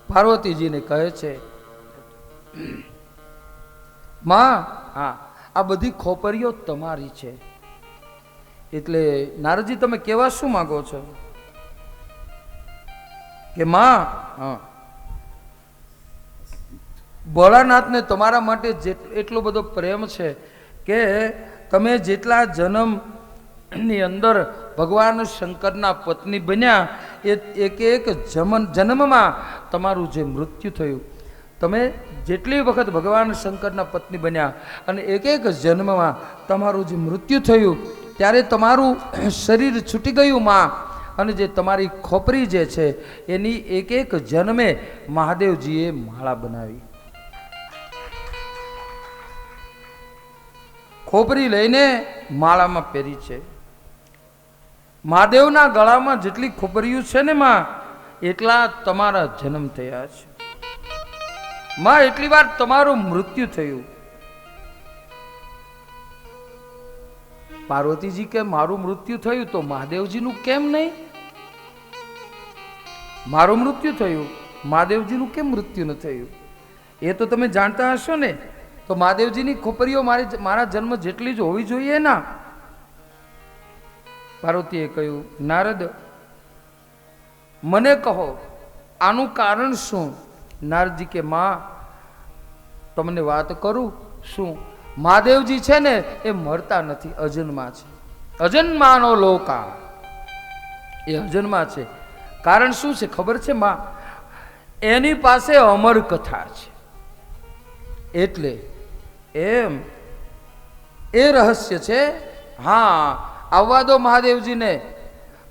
પાર્વતીજીને કહે છે, માં હા આ બધી ખોપરીઓ તમારી છે. એટલે નારદજી તમે કહેવા શું માંગો છો? કે માં હા ભોળાનાથને તમારા માટે એટલો બધો પ્રેમ છે કે તમે જેટલા જન્મની અંદર ભગવાન શંકરના પત્ની બન્યા એ એક એક જન્મમાં તમારું જે મૃત્યુ થયું, તમે જેટલી વખત ભગવાન શંકરના પત્ની બન્યા અને એક એક જન્મમાં તમારું જે મૃત્યુ થયું ત્યારે તમારું શરીર છૂટી ગયું માં, અને જે તમારી ખોપરી જે છે એની એક એક જન્મે મહાદેવજીએ માળા બનાવી. ખોપરી લઈને માળામાં પહેરી છે. મહાદેવના ગળામાં જેટલી ખોપરીઓ છે ને માં એટલા તમારા જન્મ થયા છે માં, એટલી વાર તમારું મૃત્યુ થયું. પાર્વતીજી કે મારું મૃત્યુ થયું તો મહાદેવજીનું કેમ નહીં? મારું મૃત્યુ થયું, મહાદેવજીનું કેમ મૃત્યુ ન થયું? એ તો તમે જાણતા હશો ને. તો મહાદેવજીની ખોપરીઓ મારા જન્મ જેટલી જ હોવી જોઈએ ના. પાર્વતીએ કહ્યું, નારદ મને કહો આનું કારણ શું? નારદજી કે માં તમને વાત કરું શું? મહાદેવજી છે ને એ મરતા નથી, અજન્મા છે. અજન્માનો લોકા, એ અજન્મા છે. કારણ શું છે ખબર છે માં? એની પાસે અમર કથા છે. એટલે એમ એ રહસ્ય છે. હા આવવા દો મહાદેવજીને.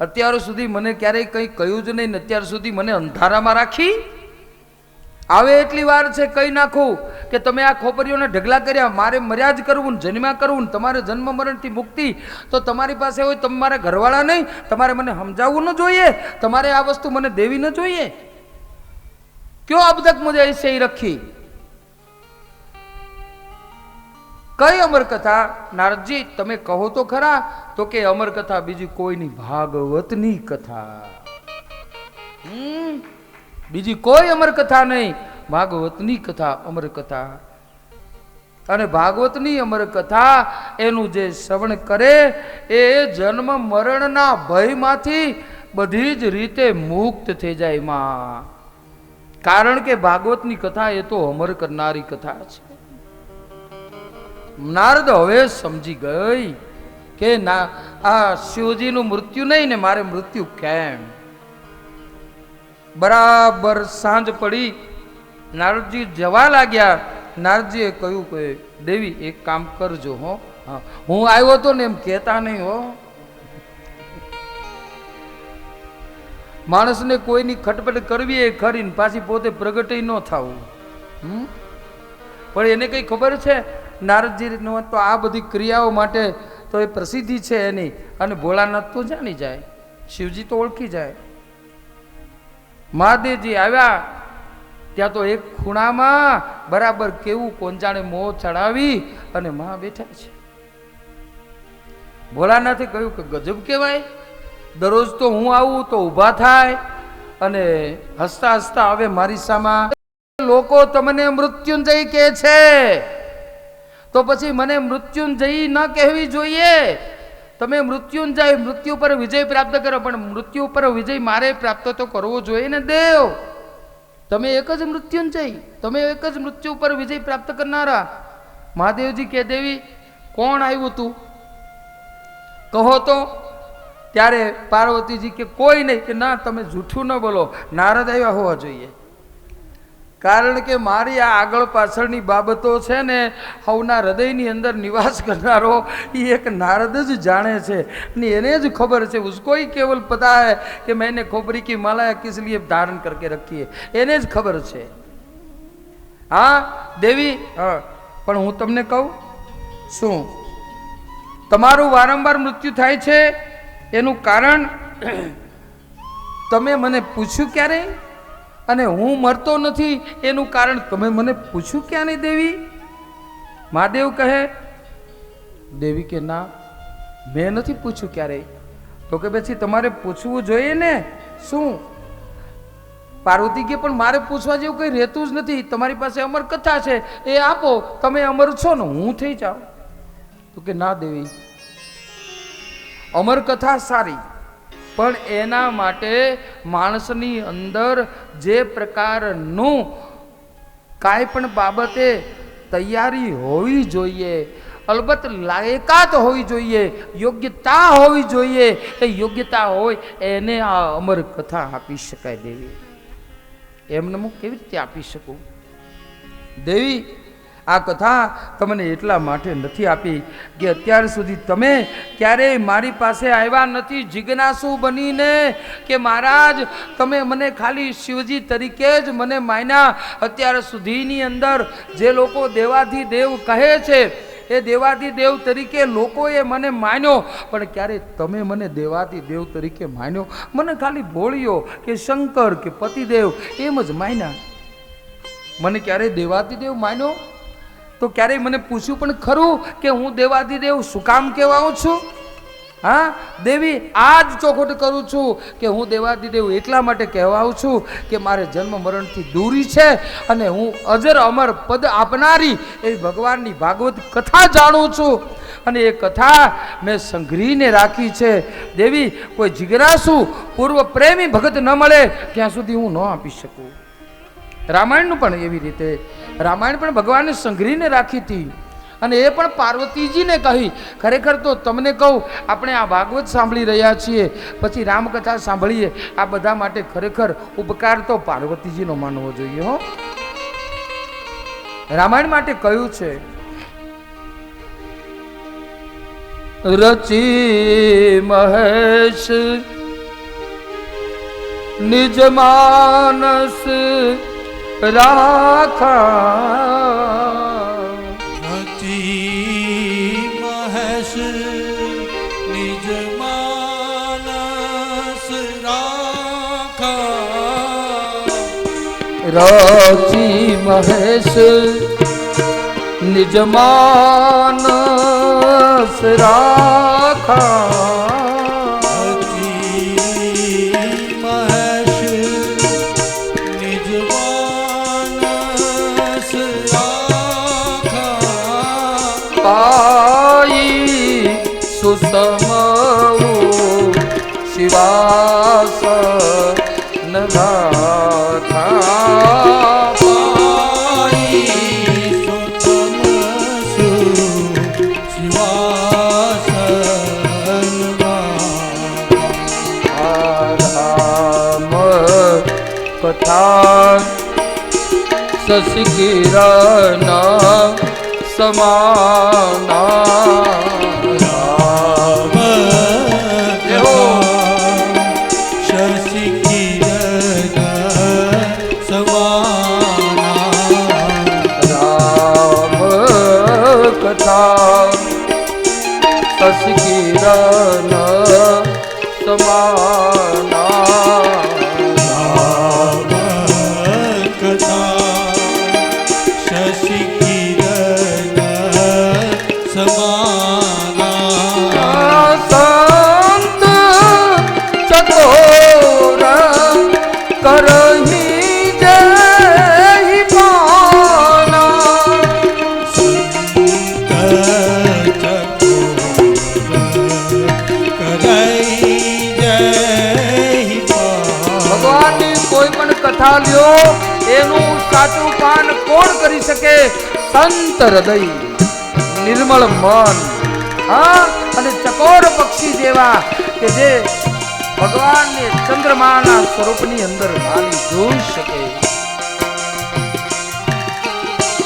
અત્યાર સુધી મને ક્યારેય કંઈ કહ્યું જ નહીં, અત્યાર સુધી મને અંધારામાં રાખી. આવે એટલી વાર છે કહી નાખું કે તમે આ ખોપરીઓને ઢગલા કર્યા, મારે મર્યા જ કરવું ને જન્મ્યા કરવું ને તમારે જન્મ મરણથી મુક્તિ તો તમારી પાસે હોય, તમારા ઘરવાળા નહીં, તમારે મને સમજાવવું ન જોઈએ, તમારે આ વસ્તુ મને દેવી ન જોઈએ. ક્યો અબ તક મુझे ऐसे ही रखी? કઈ અમર કથા? નારદજી તમે કહો તો ખરા. તો કે અમર કથા બીજી કોઈની, ભાગવતની કથા. બીજી કોઈ અમર કથા નહીં, ભાગવતની કથા અમર કથા. અને ભાગવતની અમર કથા એનું જે શ્રવણ કરે એ જન્મ મરણના ભયમાંથી બધી જ રીતે મુક્ત થઈ જાય માં. કારણ કે ભાગવતની કથા એ તો અમર કરનારી કથા છે. નારદ હવે સમજી ગઈ કે ના આ શિવજીનું મૃત્યુ નહીં ને મારે મૃત્યુ કેમ. બરાબર સાંજ પડી, નારદજી જવા લાગ્યા. નારદજીએ કહ્યું કે દેવી એક કામ કરજો હો, હું આવ્યો તો ને એમ કહેતા નહીં હો. માણસને કોઈની ખટપટ કરવી એ ખરી ને પાછી પોતે પ્રગટ ન થવું. પણ એને કઈ ખબર છે નારદજી નો તો આ બધી ક્રિયાઓ માટે તો એ પ્રસિદ્ધિ છે એની, અને ભોળાનાથ તો જાણી જાય, શિવજી તો ઓળખી જાય. મહાદેવજી આવ્યા ત્યાં તો એક ખૂણામાં બરાબર કેવું કોંચાણે મોં ચડાવી અને માં બેઠા છે. ભોળાનાથે કહ્યું કે ગજબ કહેવાય, દરરોજ તો હું આવું તો ઊભા થાય અને હસતા હસતા આવે મારી સામે. લોકો તમને મૃત્યુંજય કહે છે તો પછી મને મૃત્યુંજય ન કહેવી જોઈએ. તમે મૃત્યુંજય, મૃત્યુ પર વિજય પ્રાપ્ત કરો, પણ મૃત્યુ પર વિજય મારે પ્રાપ્ત તો કરવો જોઈએ ને દેવ. તમે એક જ મૃત્યુંજય, તમે એક જ મૃત્યુ પર વિજય પ્રાપ્ત કરનારા. મહાદેવજી કે દેવી કોણ આવ્યું તું કહો તો. ત્યારે પાર્વતીજી કે કોઈ નહીં. કે ના તમે જૂઠું ન બોલો, નારદ આવ્યા હોવા જોઈએ. કારણ કે મારી આ આગળ પાછળની બાબતો છે ને હવના હૃદયની અંદર નિવાસ કરનારો એ એક નારદ જ જાણે છે, અને એને જ ખબર છે. उसको ही केवल पता है कि मैंने खोपरी की माला किस लिए धारण करके रखी है, એને જ ખબર છે. હા દેવી, હા પણ હું તમને કહું શું, તમારું વારંવાર મૃત્યુ થાય છે એનું કારણ તમે મને પૂછ્યું ક્યારે? અને હું મરતો નથી એનું કારણ તમે મને પૂછ્યું ક્યાં નહીં દેવી? મહાદેવ કહે, દેવી કે ના મેં નથી પૂછ્યું ક્યારેય. તો કે પછી તમારે પૂછવું જોઈએ ને. શું? પાર્વતી કે પણ મારે પૂછવા જેવું કંઈ રહેતું જ નથી, તમારી પાસે અમર કથા છે એ આપો, તમે અમર છો ને હું થઈ જાઉં. તો કે ના દેવી, અમર કથા સારી, પણ એના માટે માણસની અંદર જે પ્રકારનું કાંઈ પણ બાબતે તૈયારી હોવી જોઈએ, અલબત્ત લાયકાત હોવી જોઈએ, યોગ્યતા હોવી જોઈએ, એ યોગ્યતા હોય એને આ અમર કથા આપી શકાય. દેવી એમને હું કેવી રીતે આપી શકું? દેવી આ કથા તમને એટલા માટે નથી આપી કે અત્યાર સુધી તમે ક્યારેય મારી પાસે આવ્યા નથી જિજ્ઞાસુ બનીને કે મહારાજ તમે મને ખાલી શિવજી તરીકે જ મને માન્યા. અત્યાર સુધીની અંદર જે લોકો દેવાધિદેવ કહે છે એ દેવાધિદેવ તરીકે લોકોએ મને માન્યો, પણ ક્યારે તમે મને દેવાધિદેવ તરીકે માન્યો? મને ખાલી ભોળિયો કે શંકર કે પતિદેવ એમ જ માન્યા. મને ક્યારેય દેવાધિદેવ માન્યો? તો ક્યારેય મને પૂછ્યું પણ ખરું કે હું દેવાધિદેવ શું કામ કહેવાઉં છું? હા દેવી, આજ ચોખવટ કરું છું કે હું દેવાધિદેવ એટલા માટે કહેવાઉં છું કે મારે જન્મ મરણથી દૂરી છે અને હું અજર અમર પદ આપનારી એવી ભગવાનની ભાગવત કથા જાણું છું અને એ કથા મેં સંગ્રહીને રાખી છે. દેવી કોઈ જિજ્ઞાસુ પૂર્વ પ્રેમી ભગત ન મળે ત્યાં સુધી હું ન આપી શકું. રામાયણનું પણ એવી રીતે, રામાયણ પણ ભગવાને સંગ્રહીને રાખી હતી અને એ પણ પાર્વતીજીને કહી. ખરેખર તો તમને કહું, આપણે આ ભાગવત સાંભળી રહ્યા છીએ, પછી રામકથા સાંભળીએ, આ બધા માટે ખરેખર ઉપકાર તો પાર્વતીજીનો માનવો જોઈએ. હો, રામાયણ માટે કહ્યું છે, રચી મહેશ નિજ માનસ રાખા, મહેશ નિજ માનસ રાખા, રચી મહેશ નિજ માનસ રાખા, સુસમવું શિવાસ નથા, શિવાસ રામ કથા શશિકિરણ સમાના, શશિકિરણ સમાના, રામ કથા શશિકિરણ સમાના, સંત ચકોર કરહી જય પાના, ભગવાનની કોઈ પણ કથા લ્યો એનું સાચું પાન કોણ કરી શકે? સંત હૃદય, નિર્મળ મન, હા, અને ચકોર પક્ષી જેવા કે જે ભગવાનને ચંદ્રમાના સ્વરૂપની અંદર વાલી જોઈ શકે.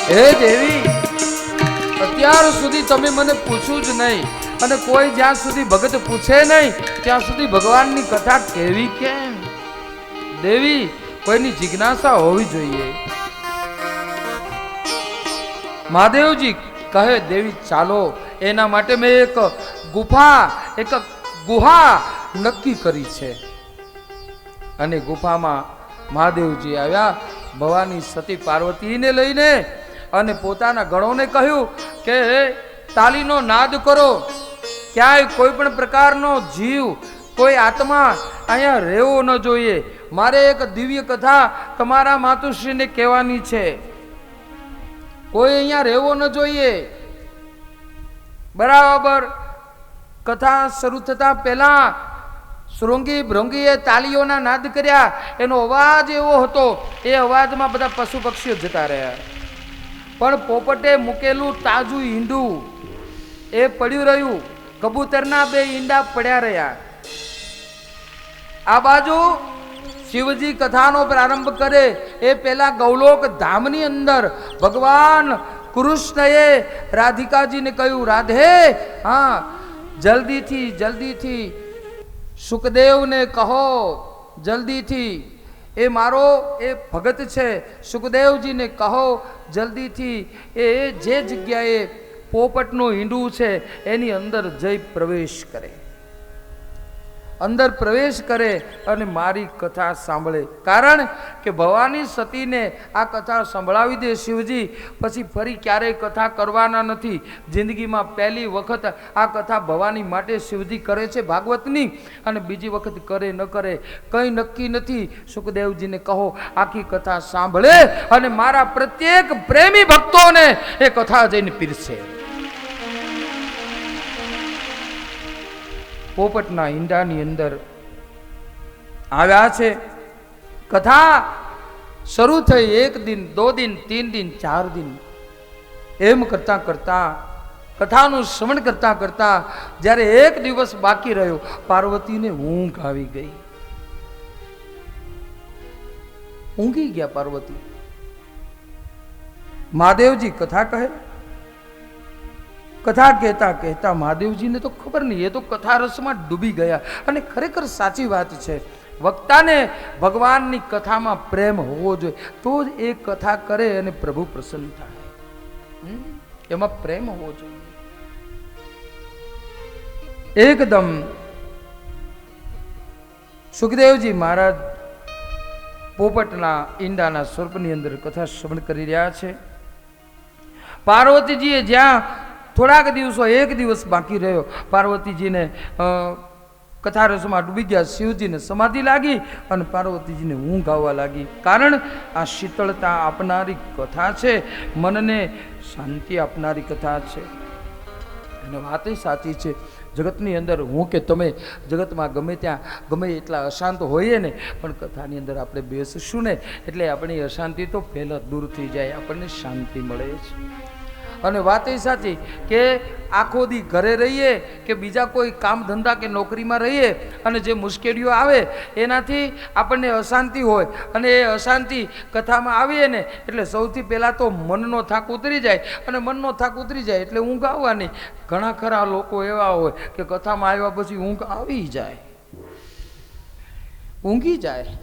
હે દેવી, અત્યાર સુધી તમે મને પૂછ્યું જ નહીં અને કોઈ જ્યાં સુધી ભગત પૂછે નહીં ત્યાં સુધી ભગવાનની કથા કેવી કેમ? દેવી, કોઈની જિજ્ઞાસા હોવી જોઈએ. મહાદેવજી કહે, દેવી ચાલો. એના માટે મેં એક ગુહા નક્કી કરી છે અને ગુફામાં મહાદેવજી આવ્યા ભવાની સતી પાર્વતીને લઈને અને પોતાના ગણોને કહ્યું કે તાલીનો નાદ કરો, ક્યાંય કોઈ પણ પ્રકારનો જીવ, કોઈ આત્મા અહીંયા રહેવો ન જોઈએ. મારે એક દિવ્ય કથા તમારા માતુશ્રીને કહેવાની છે. કોઈ અહીંયા રહેવો ન જોઈએ. બરાબર કથા શરૂ થતા પહેલા શૃંગી ભૃંગીએ તાળીઓના નાદ કર્યા. એનો અવાજ એવો હતો, એ અવાજમાં બધા પશુ પક્ષીઓ જતા રહ્યા. પણ પોપટે મૂકેલું તાજું ઈંડું એ પડ્યું રહ્યું. કબૂતરના 2 ઈંડા પડ્યા રહ્યા. આ બાજુ શિવજી કથાનો પ્રારંભ કરે એ પહેલા ગૌલોક ધામની અંદર ભગવાન કૃષ્ણએ રાધિકાજીને કહ્યું, રાધે, હા, જલ્દીથી સુખદેવને કહો, જલ્દીથી, એ મારો એ ભગત છે, સુખદેવજીને કહો જલ્દીથી એ જે જગ્યાએ પોપટનું ઈંડું છે એની અંદર જઈ પ્રવેશ કરે, અંદર પ્રવેશ કરે અને મારી કથા સાંભળે. કારણ કે ભવાની સતીને આ કથા સંભળાવી દે શિવજી, પછી ફરી ક્યારેય કથા કરવાના નથી. જિંદગીમાં પહેલી વખત આ કથા ભવાની માટે શિવજી કરે છે ભાગવતની, અને બીજી વખત કરે ન કરે કંઈ નક્કી નથી. સુખદેવજીને કહો આખી કથા સાંભળે અને મારા પ્રત્યેક પ્રેમી ભક્તોને એ કથા જઈને પીરસે. પોપટના ઈંડાની અંદર આવ્યા છે. કથા શરૂ થઈ 1 દિન, 2 દિન, 3 દિન, 4 દિન, એમ કરતા કરતા કથાનું શ્રવણ કરતા કરતા જ્યારે 1 દિવસ બાકી રહ્યો, પાર્વતીને ઊંઘ આવી ગઈ. ઊંઘી ગયા પાર્વતી. મહાદેવજી કથા કહે. કથા કહેતા કહેતા મહાદેવજીને તો ખબર નહીં, એ તો કથા રસમાં ડૂબી ગયા. અને ખરેખર સાચી વાત છે, વક્તાને ભગવાનની કથામાં પ્રેમ હોવો જોઈએ, તો જ એ કથા કરે અને પ્રભુ પ્રસન્ન થાય. એમાં પ્રેમ હોવો જોઈએ. એકદમ સુખદેવજી મહારાજ પોપટના ઈંડાના સ્વરૂપની અંદર કથા શ્રવણ કરી રહ્યા છે. પાર્વતીજીએ જ્યાં થોડાક દિવસો, 1 દિવસ બાકી રહ્યો, પાર્વતીજીને કથા રસમાં ડૂબી ગયા. શિવજીને સમાધિ લાગી અને પાર્વતીજીને ઊંઘ આવવા લાગી. કારણ આ શીતળતા આપનારી કથા છે, મનને શાંતિ આપનારી કથા છે. અને વાત એ સાચી છે, જગતની અંદર હું કે તમે જગતમાં ગમે ત્યાં ગમે એટલા અશાંત હોઈએ ને, પણ કથાની અંદર આપણે બેસશું ને એટલે આપણી અશાંતિ તો પહેલાં દૂર થઈ જાય, આપણને શાંતિ મળે છે. અને વાત એ સાચી કે આખો દી ઘરે રહીએ કે બીજા કોઈ કામ ધંધા કે નોકરીમાં રહીએ અને જે મુશ્કેલીઓ આવે એનાથી આપણને અશાંતિ હોય, અને એ અશાંતિ કથામાં આવીએ ને એટલે સૌથી પહેલાં તો મનનો થાક ઉતરી જાય, અને મનનો થાક ઉતરી જાય એટલે ઊંઘ આવવાની. ઘણા ખરા લોકો એવા હોય કે કથામાં આવ્યા પછી ઊંઘ આવી જાય, ઊંઘી જાય.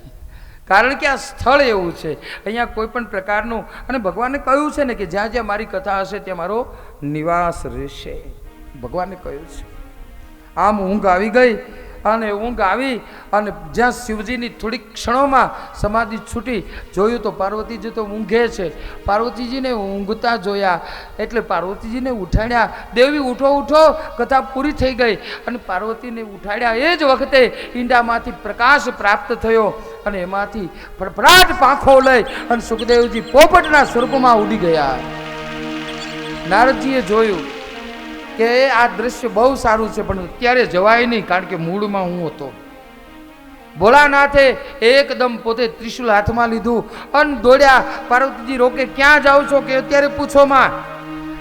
કારણ કે આ સ્થળ એવું છે, અહીંયા કોઈ પણ પ્રકારનું, અને ભગવાને કહ્યું છે ને કે જ્યાં જ્યાં મારી કથા હશે ત્યાં મારો નિવાસ રહેશે, ભગવાને કહ્યું છે. આમ ઊંઘ આવી ગઈ, અને ઊંઘ આવી અને જ્યાં શિવજીની થોડીક ક્ષણોમાં સમાધિ છૂટી, જોયું તો પાર્વતીજી તો ઊંઘે છે. પાર્વતીજીને ઊંઘતા જોયા એટલે પાર્વતીજીને ઉઠાડ્યા. દેવી ઉઠો ઉઠો, કથા પૂરી થઈ ગઈ. અને પાર્વતીને ઉઠાડ્યા એ જ વખતે ઈંડામાંથી પ્રકાશ પ્રાપ્ત થયો, અને એમાંથી ફડફડાટ પાંખો લઈ અને સુખદેવજી પોપટના સ્વરૂપમાં ઉડી ગયા. નારદજીએ જોયું કે આ દ્રશ્ય બહુ સારું છે, પણ અત્યારે જવાય નહીં, કારણ કે મૂળમાં હું હતો. ભોળાનાથે એકદમ પોતે ત્રિશુલ હાથમાં લીધું અને દોડ્યા. પાર્વતીજી રોકે, ક્યાં જાઓ છો? કે અત્યારે પૂછો માં,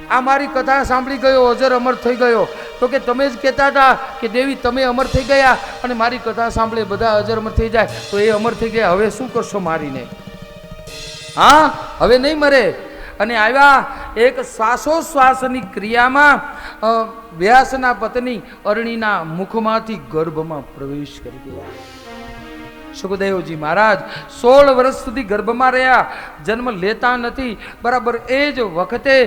આ મારી કથા સાંભળી ગયો, અજર અમર થઈ ગયો. તો કે તમે જ કહેતા હતા કે દેવી તમે અમર થઈ ગયા, અને મારી કથા સાંભળે બધા અજર અમર થઈ જાય, તો એ અમર થઈ ગયા, હવે શું કરશો મારીને? હા, હવે નહીં મરે. અને આવ્યા એક શ્વાસોશ્વાસની ક્રિયામાં વ્યાસના પત્ની અરણીના મુખમાંથી ગર્ભમાં પ્રવેશ કરી ગયા. સુખદેવજી મહારાજ 16 વર્ષ સુધી ગર્ભમાં રહ્યા, જન્મ લેતા નથી. બરાબર એ જ વખતે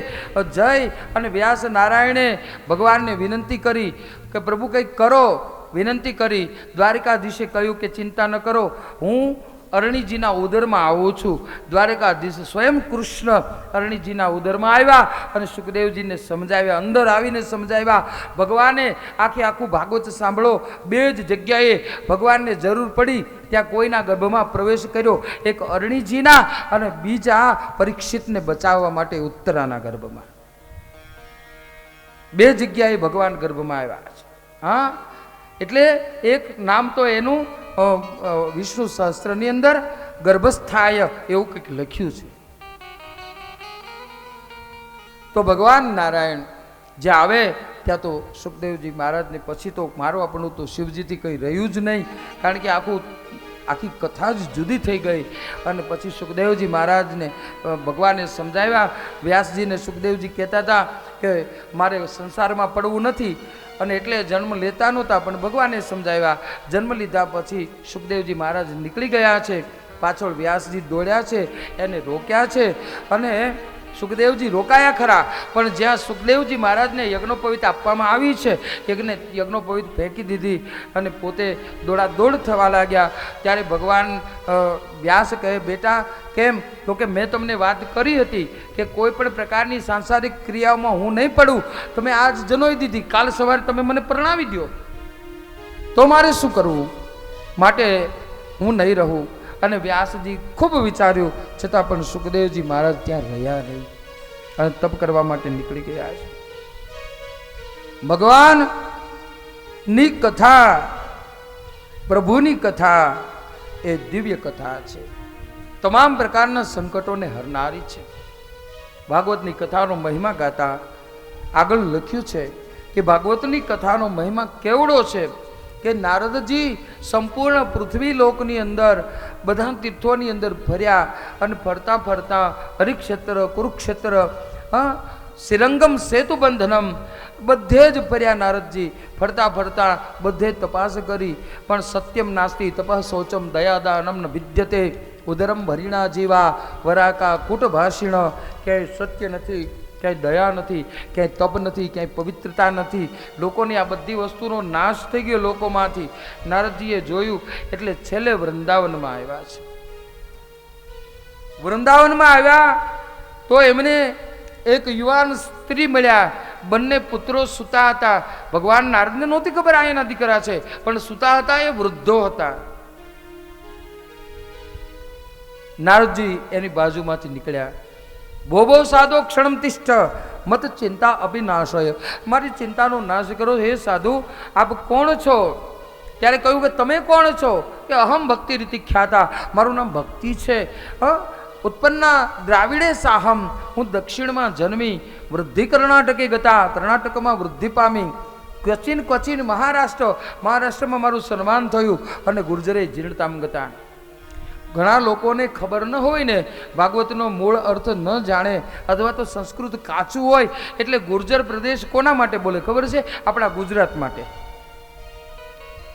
જય અને વ્યાસ નારાયણે ભગવાનને વિનંતી કરી કે પ્રભુ કંઈક કરો, વિનંતી કરી. દ્વારિકાધીશે કહ્યું કે ચિંતા ન કરો, હું અરણીજીના ઉદરમાં આવું છું. દ્વારકાધીશ સ્વયં કૃષ્ણ અરણીજીના ઉદરમાં આવ્યા અને સુખદેવજીને સમજાવ્યા, અંદર આવીને સમજાવ્યા. ભગવાને આખું ભાગવત સાંભળો, 2 જ જગ્યાએ ભગવાનને જરૂર પડી ત્યાં કોઈના ગર્ભમાં પ્રવેશ કર્યો, એક અરણીજીના અને બીજા પરીક્ષિતને બચાવવા માટે ઉત્તરાના ગર્ભમાં. 2 જગ્યાએ ભગવાન ગર્ભમાં આવ્યા છે. હા, એટલે એક નામ તો એનું વિષ્ણુ સહસ્ત્રની અંદર ગર્ભસ્થાય એવું કંઈક લખ્યું છે. તો ભગવાન નારાયણ જે આવે ત્યાં તો સુખદેવજી મહારાજને પછી તો મારું આપણું તો શિવજીથી કંઈ રહ્યું જ નહીં, કારણ કે આખી કથા જ જુદી થઈ ગઈ. અને પછી સુખદેવજી મહારાજને ભગવાને સમજાવ્યા. વ્યાસજીને સુખદેવજી કહેતા હતા કે મારે સંસારમાં પડવું નથી અને એટલે જન્મ લેતા નહોતા, પણ ભગવાને સમજાવ્યા. જન્મ લીધા પછી સુખદેવજી મહારાજ નીકળી ગયા છે, પાછળ વ્યાસજી દોડ્યા છે, એને રોક્યા છે. અને સુખદેવજી રોકાયા ખરા, પણ જ્યાં સુખદેવજી મહારાજને યજ્ઞોપવિત આપવામાં આવી છે, યજ્ઞોપવિત ફેંકી દીધી અને પોતે દોડાદોડ થવા લાગ્યા. ત્યારે ભગવાન વ્યાસ કહે, બેટા કેમ? તો કે મેં તમને વાત કરી હતી કે કોઈ પણ પ્રકારની સાંસારિક ક્રિયાઓમાં હું નહીં પડું. તમે આજ જનોઈ દીધી, કાલ સવારે તમે મને પરણાવી દો તો મારે શું કરવું? માટે હું નહીં રહું. અને વ્યાસજી ખૂબ વિચાર્યું, છતાં પણ સુખદેવજી મહારાજ ત્યાં રહ્યા નહીં અને તપ કરવા માટે નીકળી ગયા છે. ભગવાનની કથા, પ્રભુની કથા એ દિવ્ય કથા છે, તમામ પ્રકારના સંકટોને હરનારી છે. ભાગવતની કથાનો મહિમા ગાતા આગળ લખ્યું છે કે ભાગવતની કથાનો મહિમા કેવડો છે કે નારદજી સંપૂર્ણ પૃથ્વી લોકની અંદર બધા તીર્થોની અંદર ફર્યા અને ફરતા ફરતા હરિક્ષેત્ર, કુરુક્ષેત્ર, શ્રીરંગમ સેતુબંધનમ બધે જ ફર્યા. નારદજી ફરતા ફરતા બધે તપાસ કરી, પણ સત્યમ નાસ્તિ તપઃ શૌચમ દયાદાનમ ન વિદ્યતે ઉદરમ ભરીણા જીવા વરાકા કૂટભાષિણ. ક્યાંય સત્ય નથી, ક્યાંય દયા નથી, ક્યાંય તપ નથી, ક્યાંય પવિત્રતા નથી. લોકોની આ બધી વસ્તુનો નાશ થઈ ગયો લોકોમાંથી. નારદજીએ જોયું એટલે છેલ્લે વૃંદાવનમાં આવ્યા છે. વૃંદાવનમાં આવ્યા તો એમને એક યુવાન સ્ત્રી મળ્યા. બંને પુત્રો સૂતા હતા. ભગવાન નારદને નહોતી ખબર આ એના દીકરા છે, પણ સૂતા હતા એ વૃદ્ધો હતા. નારદજી એની બાજુમાંથી નીકળ્યા. ભોભો સાધો ક્ષણમ તિષ્ઠ મત ચિંતા અભિનાશય. મારી ચિંતાનો નાશ કરો હે સાધુ, આપ કોણ છો? ત્યારે કહ્યું કે તમે કોણ છો? કે અહમ ભક્તિ રીતિ ખ્યાતા, મારું નામ ભક્તિ છે. ઉત્પન્ના દ્રાવિડે સાહમ, હું દક્ષિણમાં જન્મી, વૃદ્ધિ કર્ણાટકે ગતા, કર્ણાટકમાં વૃદ્ધિ પામી, ક્વચિન મહારાષ્ટ્રમાં મારું સન્માન થયું અને ગુર્જરે જીર્ણતામ ગતા. ઘણા લોકોને ખબર ન હોય ને, ભાગવતનો મૂળ અર્થ ન જાણે, અથવા તો સંસ્કૃત કાચું હોય, એટલે ગુર્જર પ્રદેશ કોના માટે બોલે ખબર છે? આપણા ગુજરાત માટે.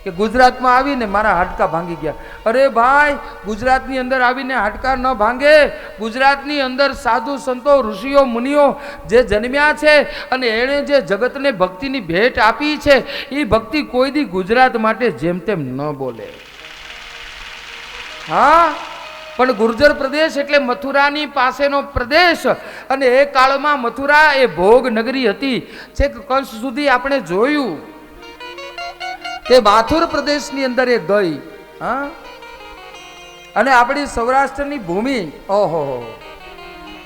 કે ગુજરાતમાં આવીને મારા હાડકા ભાંગી ગયા. અરે ભાઈ, ગુજરાતની અંદર આવીને હાડકા ન ભાંગે. ગુજરાતની અંદર સાધુ સંતો, ઋષિઓ, મુનિઓ જે જન્મ્યા છે અને એણે જે જગતને ભક્તિની ભેટ આપી છે, એ ભક્તિ કોઈ દી ગુજરાત માટે જેમ તેમ ન બોલે. હા, પણ ગુર્જર પ્રદેશ એટલે મથુરાની પાસેનો પ્રદેશ, અને એ કાળમાં મથુરા એ ભોગ નગરી હતી. છેક કંસ સુધી આપણે જોયું કે માથુર પ્રદેશની અંદર એ ગઈ. હા, અને આપણી સૌરાષ્ટ્રની ભૂમિ, ઓહો,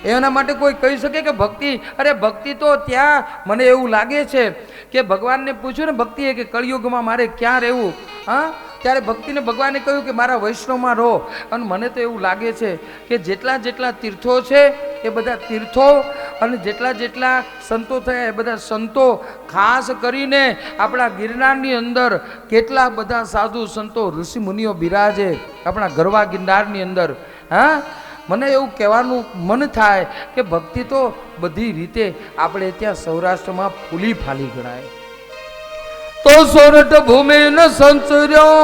એના માટે કોઈ કહી શકે કે ભક્તિ? અરે ભક્તિ તો ત્યાં, મને એવું લાગે છે કે ભગવાનને પૂછ્યું ને ભક્તિએ કે કળિયુગમાં મારે ક્યાં રહેવું? હા, ત્યારે ભક્તિને ભગવાને કહ્યું કે મારા વૈષ્ણવમાં રહો. અને મને તો એવું લાગે છે કે જેટલા જેટલા તીર્થો છે એ બધા તીર્થો, અને જેટલા જેટલા સંતો થયા એ બધા સંતો, ખાસ કરીને આપણા ગિરનારની અંદર કેટલા બધા સાધુ સંતો, ઋષિ મુનિઓ બિરાજે આપણા ગરવા ગિરનારની અંદર. હા, મને એવું કહેવાનું મન થાય કે ભક્તિ તો બધી રીતે આપણે ત્યાં સૌરાષ્ટ્રમાં ફૂલી ફાલી ગણાય. તો સોરઠ ભૂમિ ન સંચર્યો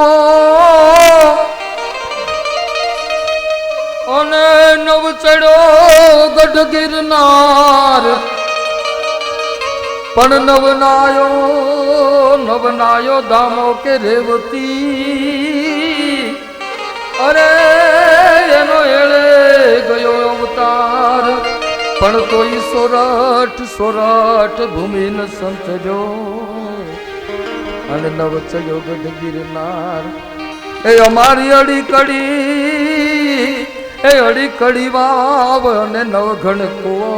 અને નવ ચડ્યો ગઢ ગિરનાર, પણ નવનાયો ધામો કે રેવતી. અરે એનો એળે ગયો અવતાર પણ તોય સોરઠ સોરઠ ભૂમિન સંત જો અને નવ ચડ્યો ગઢ ગિરનાર એ અમારી અડી કડી એ અડી કડી વાવ અને નવઘણ કુવો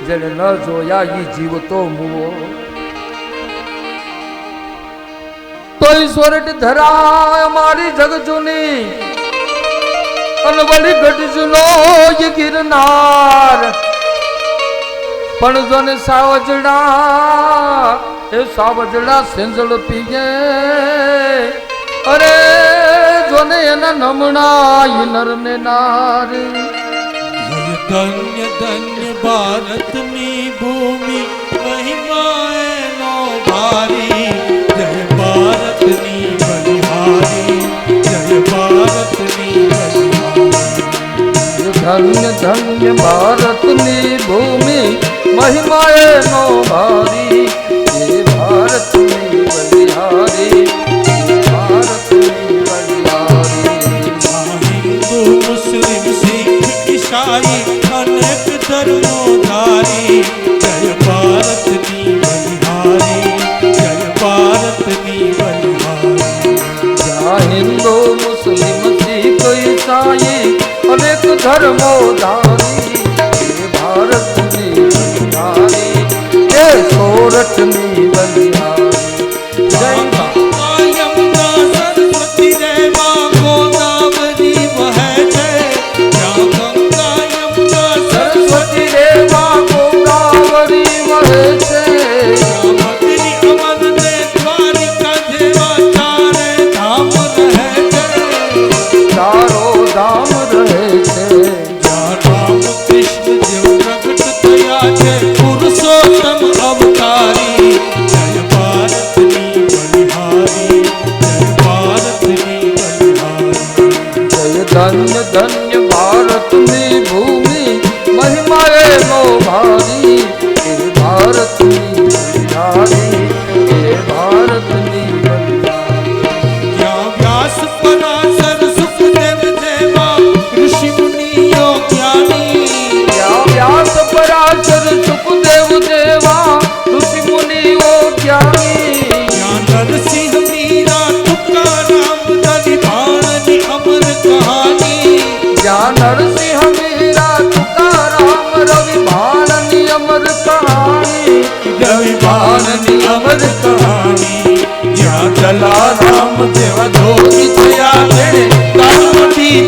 જેને ન જોયા ઈ જીવતો મુવો તોય સોરઠ ધરા અમારી જગ જૂની અને વળી ગઢ જૂનો ઈ ગિરનાર પણ જોને સાવજડા એ સાવજડા સેંજળ પીએ અરે જોને એના નમણા ઈ નર ને નાર ધન્ય ધન્ય ભારતની ભૂમિ મહિમા એનો ભારી જય ભારતની બલિહારી જય ભારતની બલિહારી ધન્ય ધન્ય ભારતની ભૂમિ મહિમા એનો ભારી એ ભારતની બલિહારી ભારતની બલિહારી હિન્દુ મુસ્લિમ શીખ ઈસાઈ અનેક ધર્મો ધારી જય ભારતની બલિહારી જય ભારતની બલિહારી હિન્દુ મુસ્લિમ શીખ ઈસાઈ અનેક ધર્મો ધારી ભારતની બલિહારી એ સોરઠની બલિહારી જય યમુના સરસ્વતી રેવા ગોદાવરી વહે છે જ્યાં ગંગા યમુના સરસ્વતી રેવા ગોદાવરી વહે છે ભક્તિની અમર ને દ્વારિકા જેવા ચારે ધામ રહે છે ચારો ધામ રહે છે જ્યાં રામ કૃષ્ણ જેવ પ્રગટ થયા છે પુરુષોત્તમ અવતારી જય ભારતની બલિહારી જય ભારતની બલિહારી જય ધન્ય ધન્ય ભારતની ભૂમિ મહિમા એનો ભારી એ ભારતની બલિહારી એ ભારતની બલિહારી જ્યાં વ્યાસ પરાશર સુખદેવ જેવા ઋષિ મુનિઓ જ્ઞાની ત્યાં વ્યાસ પરાશર સુખદેવ જેવા ઋષિ મુનિઓ જ્ઞાની જ્યાં નરસિંહ મીરા તુકારામ દલિભાણની અમર કહાની જ્યાં નરસિંહ મીરા તુકારામ રવિ ભાણની અમર કહાની રવિભાણની અમર કહાની જ્યાં જલારામ જેવા ધોરી થયા તેણે કામથી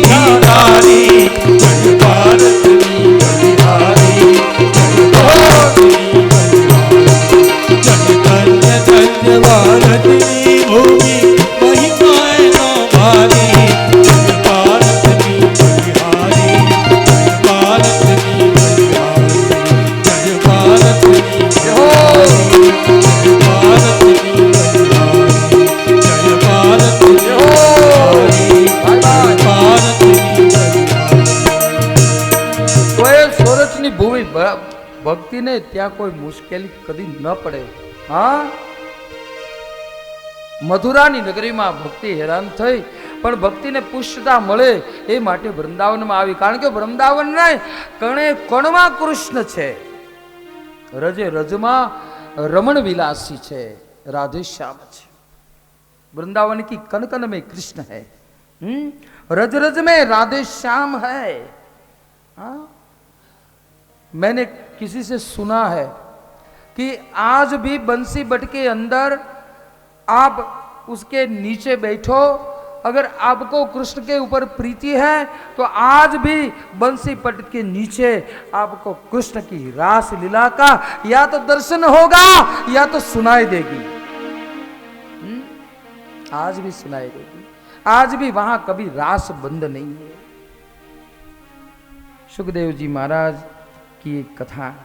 તારી જય ભારતની બલિહારી જય ભારતની બલિહારી જય ધન્ય ધન્ય ભારતની ભૂમિ મહિમા એનો ભારી જય ભારતની બલિહારી જય ભારતની બલિહારી જય ભારતની બલિહારી જય ભારતની બલિહારી જય ભારતની બલિહારી જય ભારતની બલિહારી તો એ સોરઠની ભૂમિ ભક્તિને ત્યાં કોઈ મુશ્કેલી કદી ન પડે હા મથુરાની નગરીમાં ભક્તિ હેરાન થઈ પણ ભક્તિને પુષ્ટતા મળે એ માટે વૃંદાવનમાં આવી કારણ કે વૃંદાવનના કણે કણમાં કૃષ્ણ છે રજે રજમાં રમણ વિલાસી છે राधे श्याम છે वृंदावन की कन कन में कृष्ण है रज रज में राधे श्याम है हाँ? मैंने किसी से सुना है कि आज भी बंसी बट के अंदर आप उसके नीचे बैठो अगर आपको कृष्ण के ऊपर प्रीति है तो आज भी बंसी पट के नीचे आपको कृष्ण की रास लीला का या तो दर्शन होगा या तो सुनाई देगी आज भी सुनाई देगी आज भी वहां कभी रास बंद नहीं है सुखदेव जी महाराज की एक कथा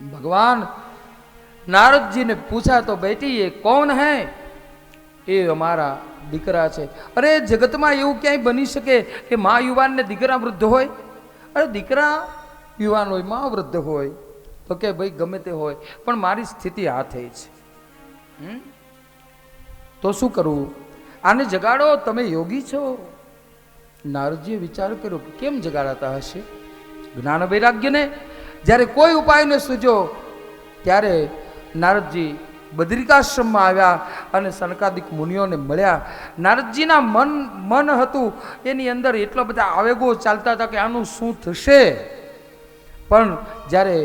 भगवान नारद जी ने पूछा तो बेटी ये कौन है ये हमारा દીકરા છે અરે જગતમાં એવું ક્યાંય બની શકે કે મા યુવાનને દીકરા વૃદ્ધ હોય અરે દીકરા યુવાન હોય મા વૃદ્ધ હોય તો કે ભાઈ ગમે તે હોય પણ મારી સ્થિતિ આ થઈ છે તો શું કરવું આને જગાડો, તમે યોગી છો. નારદજીએ વિચાર કર્યો કે કેમ જગાડાતા હશે. જ્ઞાન વૈરાગ્યને જ્યારે કોઈ ઉપાયને સૂજ્યો ત્યારે નારદજી બદ્રિકાશ્રમમાં આવ્યા અને સનકાદિક મુનિઓને મળ્યા. નારદજીના મન હતું એની અંદર એટલા બધા આવેગો ચાલતા હતા કે આનું શું થશે. પણ જ્યારે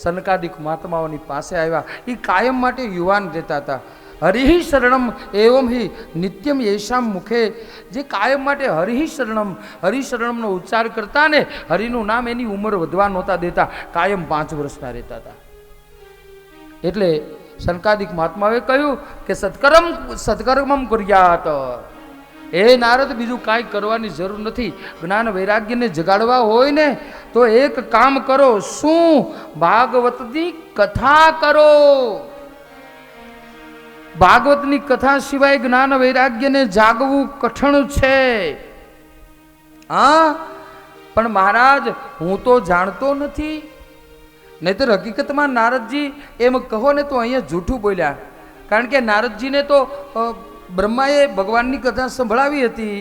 સનકાદિક મહાત્માઓની પાસે આવ્યા, એ કાયમ માટે યુવાન રહેતા હતા. હરિ શરણમ એવમ હિ નિત્યમ યેશામ મુખે, જે કાયમ માટે હરિશરણમનો ઉચ્ચાર કરતા ને હરિનું નામ એની ઉંમર વધવા નહોતા દેતા, કાયમ 5 વર્ષના રહેતા હતા. એટલે સનકાદિક મહાત્માએ કહ્યું કે સત્કર્મમ કર્યાત. એ નારદ, બીજું કાંઈ કરવાની જરૂર નથી. જ્ઞાન વૈરાગ્યને જગાડવા હોય ને તો એક કામ કરો. શું? ભાગવતની કથા કરો. ભાગવતની કથા સિવાય જ્ઞાન વૈરાગ્યને જાગવું કઠણ છે. હા, પણ મહારાજ હું તો જાણતો નથી. નહીતર હકીકતમાં નારદજી એમ કહો ને તો અહીંયા જૂઠું બોલ્યા. કારણ કે નારદજીને તો બ્રહ્માએ ભગવાનની કથા સંભળાવી હતી,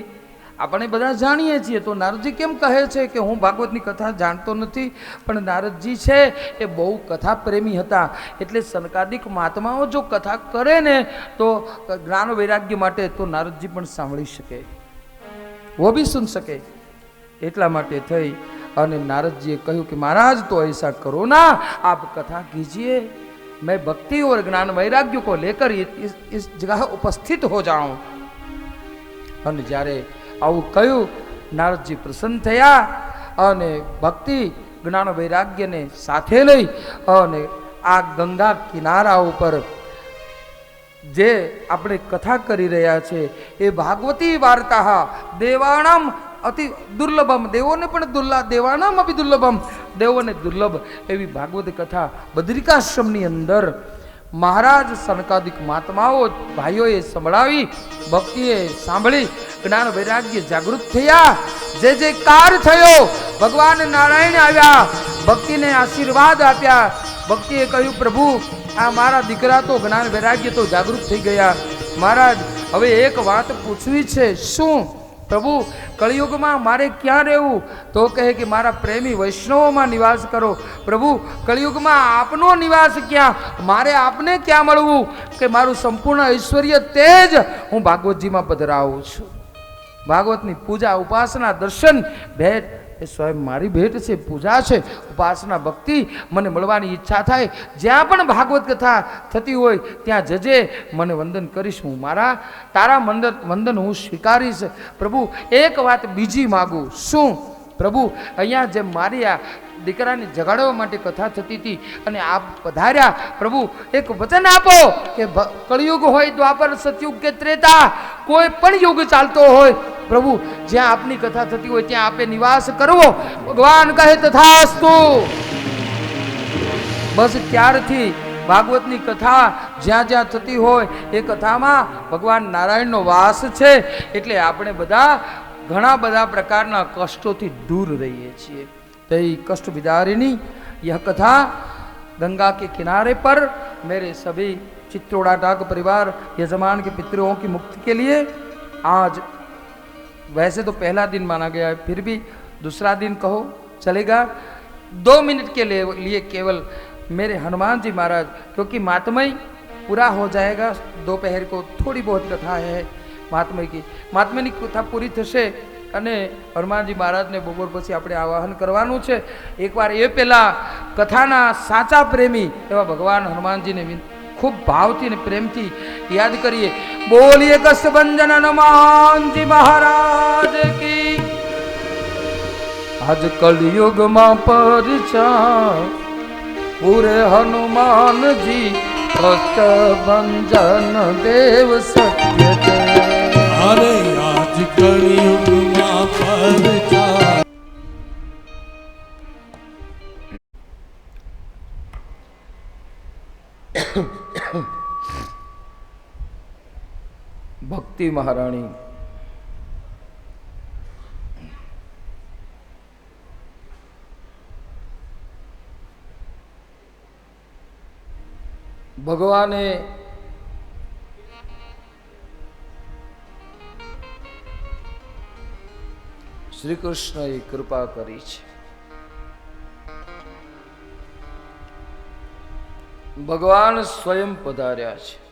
આપણે બધા જાણીએ છીએ. તો નારદજી કેમ કહે છે કે હું ભાગવતની કથા જાણતો નથી? પણ નારદજી છે એ બહુ કથા પ્રેમી હતા. એટલે સનકાદિક મહાત્માઓ જો કથા કરે ને તો જ્ઞાન વૈરાગ્ય માટે તો નારદજી પણ સાંભળી શકે, વો ભી સુન શકે. એટલા માટે થઈ અને નાरद કહ્યું कि महाराज तो ऐसा करो ना, आप कथा कीजिए, मैं भक्ति और ज्ञान वैराग्य को लेकर इस जगह उपस्थित हो जाऊं. અને જ્યારે આવું કહ્યું નારદજી પ્રસન્ન થયા અને ભક્તિ જ્ઞાન વૈરાગ્યને સાથે લઈ અને આ ગંગા કિનારા ઉપર જે આપણે કથા કરી રહ્યા છે એ ભાગવતી વાર્તા દેવાણામ અતિ દુર્લભમ, દેવોને પણ દેવાનામ અતિ દુર્લભમ, દેવોને દુર્લભ એવી ભાગવત કથા બદ્રિકાશ્રમની અંદર મહારાજ સનકાદિક મહાત્માઓ ભાઈઓએ સંભળાવી, ભક્તિએ સાંભળી, જ્ઞાન વૈરાગ્ય જાગૃત થયા, જે જે કાર થયો. ભગવાન નારાયણ આવ્યા, ભક્તિને આશીર્વાદ આપ્યા. ભક્તિએ કહ્યું પ્રભુ આ મારા દીકરા તો જ્ઞાન વૈરાગ્ય તો જાગૃત થઈ ગયા. મહારાજ હવે એક વાત પૂછવી છે. શું? પ્રભુ કળિયુગમાં મારે ક્યાં રહેવું? તો કહે કે મારા પ્રેમી વૈષ્ણવોમાં નિવાસ કરો. પ્રભુ કળિયુગમાં આપનો નિવાસ ક્યાં? મારે આપને ક્યાં મળવું કે મારું સંપૂર્ણ ઐશ્વર્ય તેજ હું ભાગવતજીમાં પધરાવું છું. ભાગવતની પૂજા, ઉપાસના, દર્શન, ભેટ એ સ્વયં મારી ભેટ છે, પૂજા છે, ઉપાસના, ભક્તિ. મને મળવાની ઈચ્છા થાય, જ્યાં પણ ભાગવત કથા થતી હોય ત્યાં જજે, મને વંદન કરીશ. હું તારા વંદન હું સ્વીકારીશ. પ્રભુ એક વાત બીજી માગું. શું? પ્રભુ અહીંયા જે મારી આ દીકરાને જગાડવા માટે કથા થતી હતી અને આપ પધાર્યા, પ્રભુ એક વચન આપો કે કળિયુગ હોય, દ્વાપર, સતયુગ કે ત્રેતા, કોઈ પણ યુગ ચાલતો હોય પ્રભુ, જ્યાં આપની કથા થતી હોય ત્યાં આપે નિવાસ કરવો. ભગવાન કહે તથાસ્તુ. બસ ત્યારથી ભાગવતની કથા જ્યાં જ્યાં થતી હોય એ કથામાં ભગવાન નારાયણનો વાસ છે. એટલે આપણે બધા ઘણા બધા પ્રકારના કષ્ટોથી દૂર રહીએ છીએ. तो कष्ट विदारिणी यह कथा गंगा के किनारे पर मेरे सभी चित्रोड़ा डाक परिवार यजमान के पितरों की मुक्ति के लिए आज, वैसे तो पहला दिन माना गया है, फिर भी दूसरा दिन कहो चलेगा, 2 मिनट के लिए केवल मेरे हनुमान जी महाराज, क्योंकि महात्मय पूरा हो जाएगा. दोपहर को थोड़ी बहुत कथा है महात्मय की. महात्मयની કથા પૂરી થશે અને હનુમાનજી મહારાજને બપોર પછી આપણે આવાહન કરવાનું છે. એકવાર એ પહેલાં કથાના સાચા પ્રેમી એવા ભગવાન હનુમાનજીને ખૂબ ભાવથી અને પ્રેમથી યાદ કરીએ. બોલીએ કષ્ટભંજન હનુમાનજી મહારાજ કી. આજ કલયુગમાં પરિચા પૂરે હનુમાનજી, કષ્ટભંજન દેવ સત્ય છે. અરે આજ કળિયુગમાં પરચા. ભક્તિ મહારાણી ભગવાને શ્રી કૃષ્ણએ કૃપા કરી છે. ભગવાન સ્વયં પધાર્યા છે.